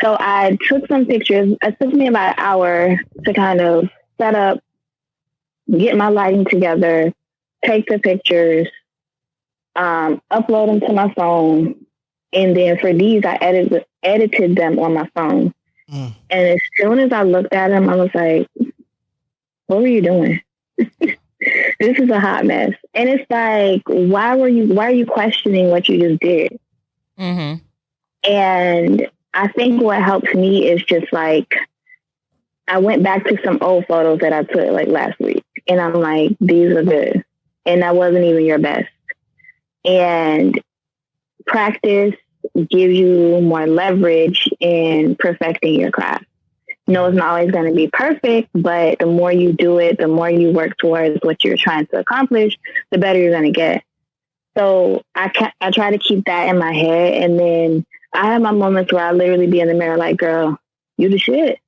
So I took some pictures. It took me about an hour to kind of set up, get my lighting together, take the pictures, upload them to my phone. And then for these, I edited them on my phone. And as soon as I looked at them, I was like, what were you doing? This is a hot mess. And it's like, why are you questioning what you just did? Mm-hmm. And I think what helps me is just like, I went back to some old photos that I took like last week. And I'm like, these are good. And that wasn't even your best. And practice gives you more leverage in perfecting your craft. No, it's not always going to be perfect, but the more you do it, the more you work towards what you're trying to accomplish, the better you're going to get. So I try to keep that in my head. And then I have my moments where I literally be in the mirror like, girl, you the shit.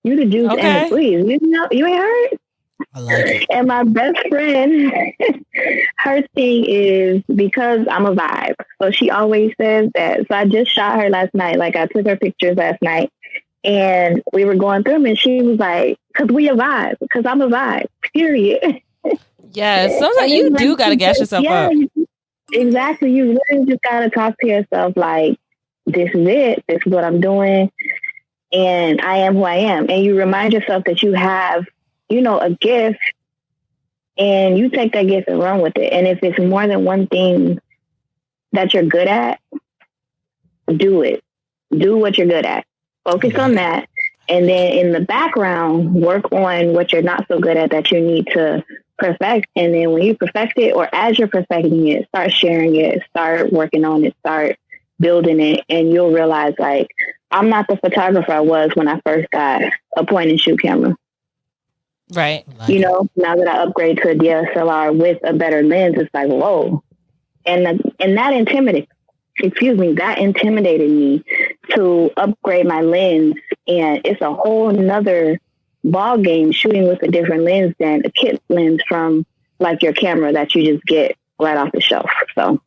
You the juice and the squeeze. You ain't heard? I like it. And my best friend, her thing is because I'm a vibe. So she always says that. So I just shot her last night. Like, I took her pictures last night. And we were going through them, and she was like, because we a vibe, because I'm a vibe, period. Yeah, sometimes you do got to gas yourself up. Exactly. You really just got to talk to yourself like, this is it. This is what I'm doing. And I am who I am. And you remind yourself that you have, a gift, and you take that gift and run with it. And if it's more than one thing that you're good at, do it. Do what you're good at. Focus on that. And then in the background, work on what you're not so good at that you need to perfect. And then when you perfect it, or as you're perfecting it, start sharing it, start working on it, start building it. And you'll realize, like, I'm not the photographer I was when I first got a point and shoot camera. Right. Now that I upgrade to a DSLR with a better lens, it's like, whoa. And that intimidated me to upgrade my lens. And it's a whole nother ball game shooting with a different lens than a kit lens from like your camera that you just get right off the shelf. So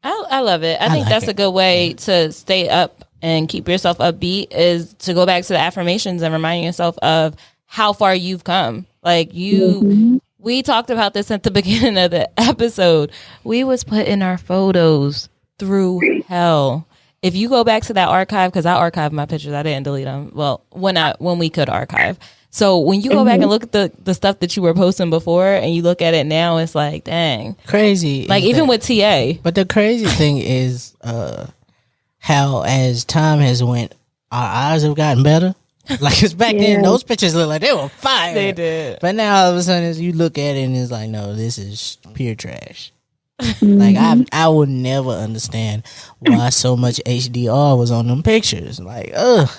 I love it. I think that's a good way to stay up and keep yourself upbeat, is to go back to the affirmations and reminding yourself of how far you've come. Like we talked about this at the beginning of the episode. We was putting our photos through hell. If you go back to that archive, because I archived my pictures, I didn't delete them. Well, when we could archive. So when you go back and look at the stuff that you were posting before and you look at it now, it's like, dang. Crazy. Like even with TA. But the crazy thing is how as time has went, our eyes have gotten better. Like, cause back then, those pictures looked like they were fire. They did. But now all of a sudden, as you look at it and it's like, no, this is pure trash. Like, I would never understand why so much HDR was on them pictures. Like, ugh.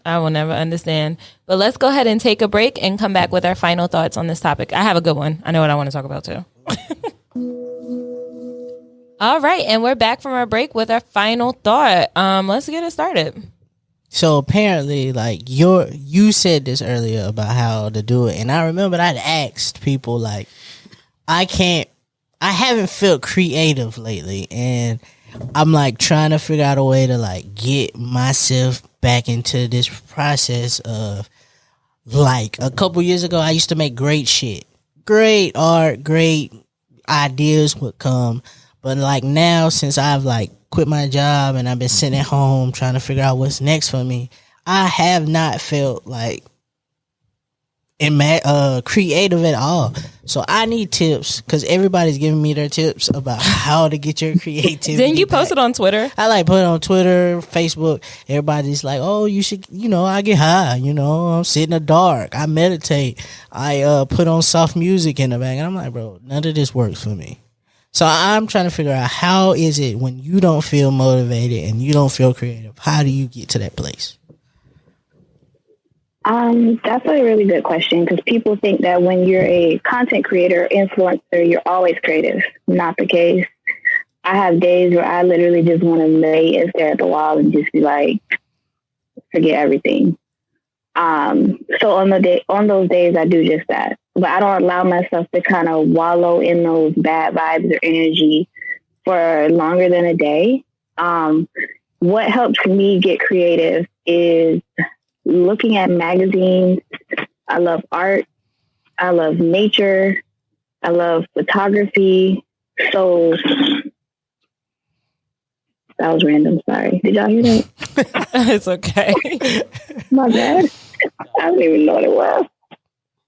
I will never understand. But let's go ahead and take a break and come back with our final thoughts on this topic. I have a good one. I know what I want to talk about too. All right, and we're back from our break with our final thought. Let's get it started. So apparently, like you said this earlier about how to do it, and I remember I'd asked people like, I haven't felt creative lately, and I'm like trying to figure out a way to like get myself back into this process of like a couple years ago, I used to make great shit, great art, great ideas would come, but like now since I've like quit my job and I've been sitting at home trying to figure out what's next for me, I have not felt like creative at all. So I need tips because everybody's giving me their tips about how to get your creativity. Didn't you back. post it on Twitter? I like put it on Twitter, Facebook. Everybody's like, oh, you should, I get high, I'm sitting in the dark. I meditate. I put on soft music in the back. And I'm like, bro, none of this works for me. So I'm trying to figure out how is it when you don't feel motivated and you don't feel creative, how do you get to that place? That's a really good question because people think that when you're a content creator, influencer, you're always creative. Not the case. I have days where I literally just want to lay and stare at the wall and just be like, forget everything. So on those days, I do just that. But I don't allow myself to kind of wallow in those bad vibes or energy for longer than a day. What helps me get creative is looking at magazines. I love art. I love nature. I love photography. So that was random. Sorry. Did y'all hear that? It's okay. My bad. I don't even know what it was.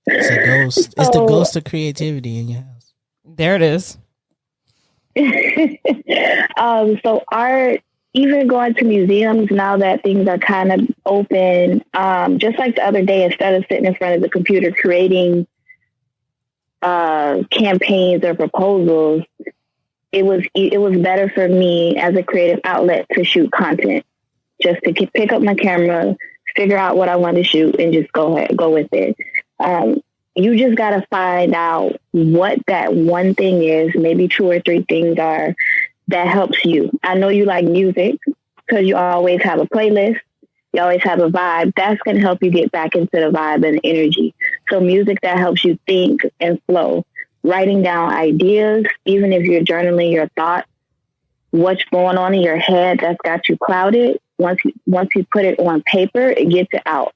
It's a ghost. It's the ghost of creativity in your house. There it is. So art, even going to museums now that things are kind of open, just like the other day, instead of sitting in front of the computer creating campaigns or proposals, it was better for me as a creative outlet to shoot content, just to pick up my camera, figure out what I want to shoot, and just go with it. You just got to find out what that one thing is, maybe 2 or 3 things are that helps you. I know you like music because you always have a playlist. You always have a vibe. That's going to help you get back into the vibe and energy. So music that helps you think and flow. Writing down ideas, even if you're journaling your thoughts, what's going on in your head that's got you clouded. Once you put it on paper, it gets it out.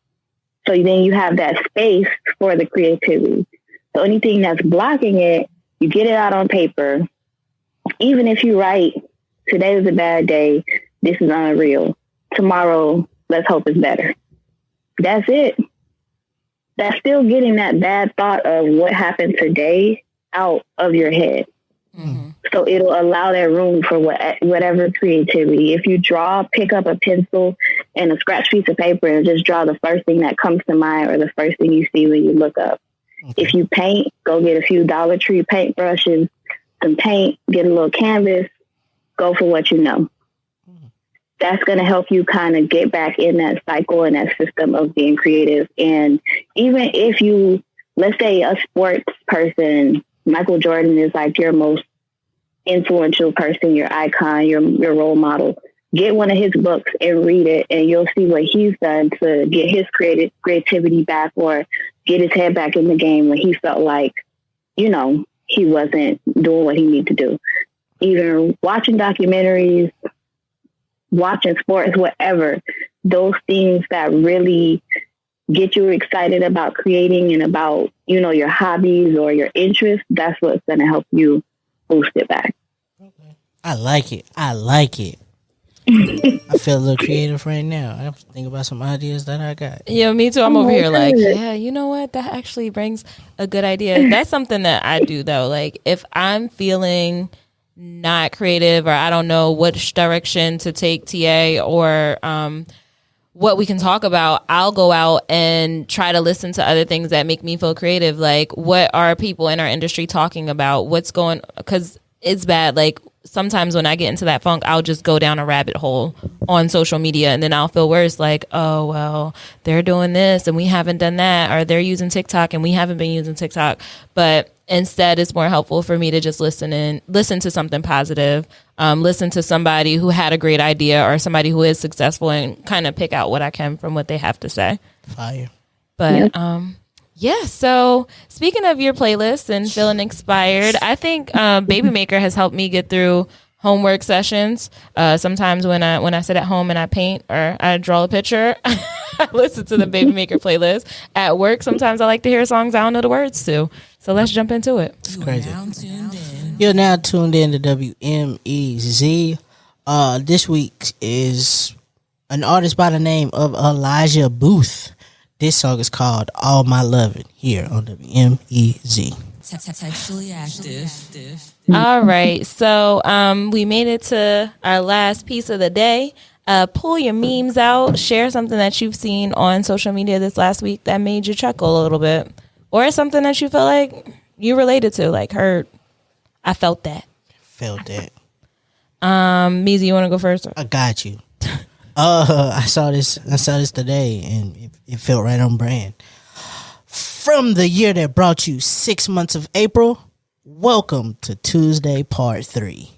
So then you have that space for the creativity. So anything that's blocking it, you get it out on paper. Even if you write, today was a bad day, this is unreal. Tomorrow, let's hope it's better. That's it. That's still getting that bad thought of what happened today out of your head. Mm-hmm. So it'll allow that room for whatever creativity. If you draw, pick up a pencil and a scratch piece of paper and just draw the first thing that comes to mind or the first thing you see when you look up. Okay. If you paint, go get a few Dollar Tree paint brushes, some paint, get a little canvas, go for what you know. That's going to help you kind of get back in that cycle and that system of being creative. And even if you, let's say a sports person, Michael Jordan is like your most influential person, your icon, your role model. Get one of his books and read it, and you'll see what he's done to get his creativity back or get his head back in the game when he felt like, he wasn't doing what he needed to do. Either watching documentaries, watching sports, whatever, those things that really get you excited about creating and about, your hobbies or your interests, that's what's going to help you boost it back. I like it. I feel a little creative right now. I have to think about some ideas that I got. Yeah, me too. I'm over here like, yeah, you know what? That actually brings a good idea. That's something that I do though. Like if I'm feeling not creative or I don't know which direction to take TA or what we can talk about, I'll go out and try to listen to other things that make me feel creative. Like what are people in our industry talking about? What's going, because it's bad. Like sometimes when I get into that funk, I'll just go down a rabbit hole on social media and then I'll feel worse. Like, oh, well, they're doing this and we haven't done that, or they're using TikTok and we haven't been using TikTok. But instead, it's more helpful for me to just listen to something positive, listen to somebody who had a great idea or somebody who is successful and kind of pick out what I can from what they have to say. Fire. But, yeah, so speaking of your playlist and feeling inspired, I think Baby Maker has helped me get through homework sessions. Sometimes when I sit at home and I paint or I draw a picture, I listen to the Baby Maker playlist. At work, sometimes I like to hear songs I don't know the words to. So let's jump into it. It's crazy. You're now tuned in to WMEZ. This week is an artist by the name of Elijah Boothe. This song is called All My Lovin' here on WMEZ. Textually active. All right. So we made it to our last piece of the day. Pull your memes out. Share something that you've seen on social media this last week that made you chuckle a little bit. Or something that you feel like you related to, like heard. I felt that. Felt that. Meezy, you want to go first? I got you. I saw this today, and it felt right on brand. From the year that brought you 6 months of April, welcome to Tuesday Part 3.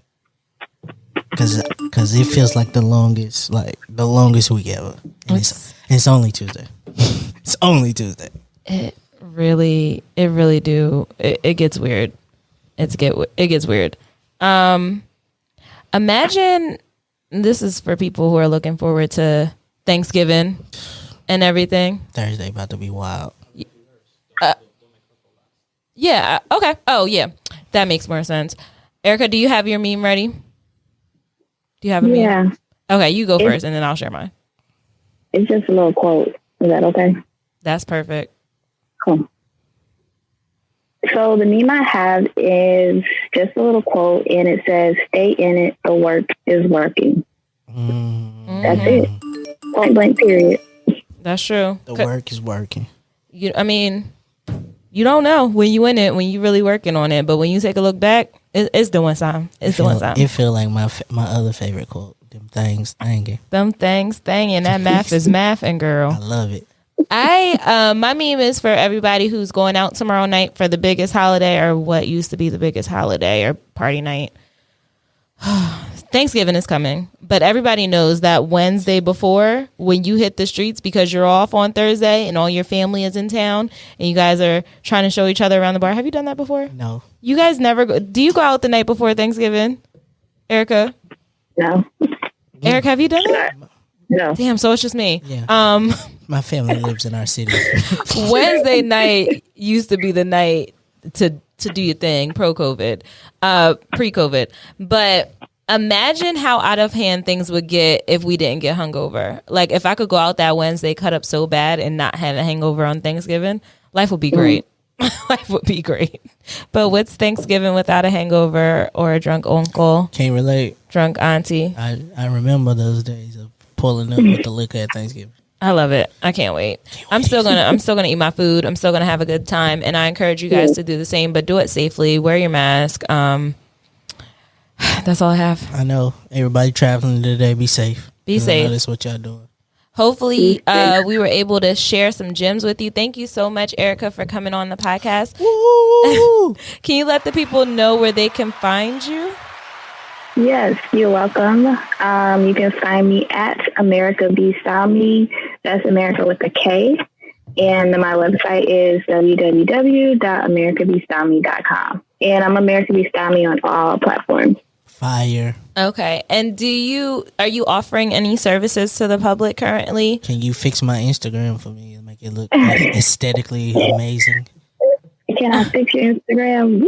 Because it feels like the longest week ever. And it's only Tuesday. It's only Tuesday. It really do. It gets weird. It gets weird. Imagine. This is for people who are looking forward to Thanksgiving and everything. Thursday about to be wild. Yeah. Okay. Oh, yeah. That makes more sense. Erica, do you have your meme ready? Do you have a meme? Yeah. Okay, you go first, and then I'll share mine. It's just a little quote. Is that okay? That's perfect. Cool. So the meme I have is just a little quote, and it says, "Stay in it. The work is working." That's it. Point blank. Period. That's true. The work is working. You don't know when you in it, when you really working on it, but when you take a look back, it's doing something. It's doing something. It feel like my other favorite quote. Them things thangin'. Them things thangin'. That math is mathing, girl. I love it. My meme is for everybody who's going out tomorrow night for the biggest holiday, or what used to be the biggest holiday or party night. Thanksgiving is coming, but everybody knows that Wednesday before, when you hit the streets because you're off on Thursday and all your family is in town and you guys are trying to show each other around the bar. Have you done that before? No. You guys never go. Do you go out the night before Thanksgiving, Erica? No. Erica, have you done that? No. Damn, so it's just me. Yeah. My family lives in our city. Wednesday night used to be the night to do your thing, pre-COVID. But imagine how out of hand things would get if we didn't get hungover. Like if I could go out that Wednesday, cut up so bad, and not have a hangover on Thanksgiving, life would be great. Life would be great. But what's Thanksgiving without a hangover or a drunk uncle? Can't relate. Drunk auntie. I remember those days of pulling up with the liquor at Thanksgiving. I love it. I can't wait. I'm still gonna eat my food. I'm still gonna have a good time, and I encourage you guys to do the same. But do it safely. Wear your mask. That's all I have. I know everybody traveling today. Be safe. Be safe. I know that's what y'all doing. Hopefully, we were able to share some gems with you. Thank you so much, Erica, for coming on the podcast. Can you let the people know where they can find you? Yes, you're welcome. You can find me at America Be Style Me. That's America with a K. And my website is www.americabestyleme.com. And I'm America Be Style Me on all platforms. Fire. Okay. And are you offering any services to the public currently? Can you fix my Instagram for me and make it look aesthetically amazing? Can I fix your Instagram?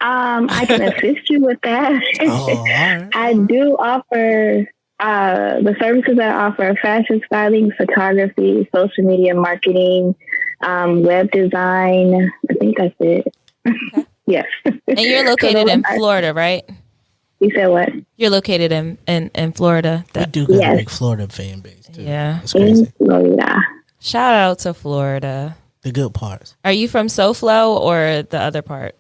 I can assist you with that. Oh, all right. I do offer The services that I offer are fashion styling, photography, social media marketing, web design. I think that's it. Okay. Yes. And you're located in Florida, right? You said what? You're located in Florida. We do got a big Florida fan base, too. Yeah. It's crazy. Florida. Shout out to Florida. The good parts. Are you from SoFlo or the other part?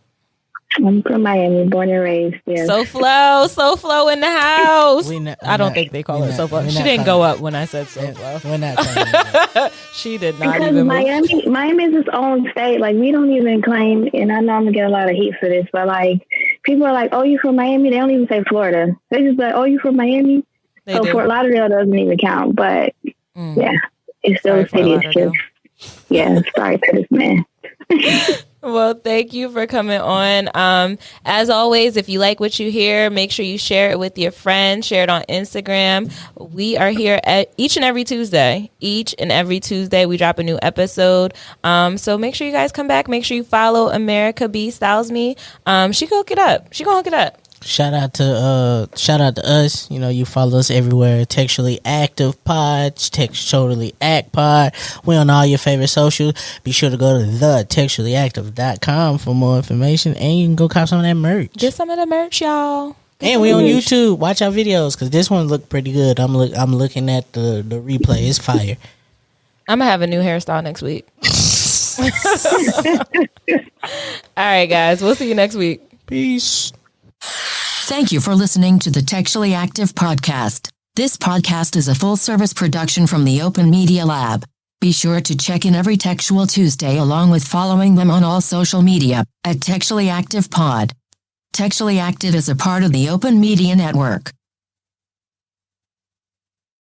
I'm from Miami, born and raised. Yes. SoFlo in the house. I don't not, think they call it SoFlo. She not didn't go up when I said SoFlo. We're not She did not because even Miami is its own state. Like, we don't even claim, and I know I'm gonna get a lot of heat for this, but like, people are like, "Oh, you from Miami?" They don't even say Florida. They just like, "Oh, you from Miami?" So Fort Lauderdale doesn't even count. But yeah, it's still a city. It's just, yeah, sorry to this man. Well, thank you for coming on. As always, if you like what you hear, make sure you share it with your friends, share it on Instagram. We are here each and every Tuesday. Each and every Tuesday, we drop a new episode. So make sure you guys come back. Make sure you follow America B Styles Me. She gonna hook it up. Shout out to us. You know, you follow us everywhere. Textually Active Pod, Textually Act Pod. We're on all your favorite socials. Be sure to go to thetextuallyactive.com for more information, and you can go cop some of that merch. Get some of the merch, y'all. And we on YouTube. Watch our videos because this one looked pretty good. I'm looking at the replay. It's fire. I'm gonna have a new hairstyle next week. All right, guys. We'll see you next week. Peace. Thank you for listening to the Textually Active podcast. This podcast is a full-service production from the Open Media Lab. Be sure to check in every Textual Tuesday along with following them on all social media at Textually Active Pod. Textually Active is a part of the Open Media Network.